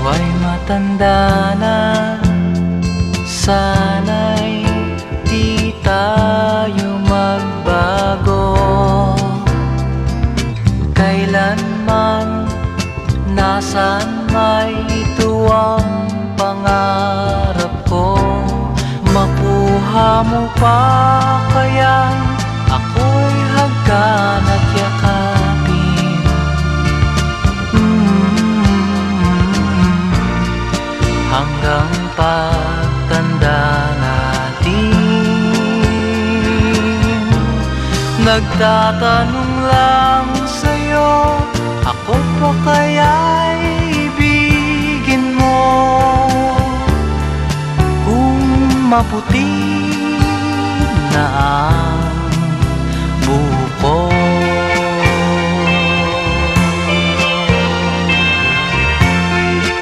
ay matanda na, sana'y di tayo magbago. Kailanman, nasaan may ito ang pangarap ko. Makuha mo pa kaya ako'y hagkan at yakapin. Hanggang pagtanda natin. Nagtatanong lang sa'yo, ako pa kaya'y ibigin mo? Kung maputi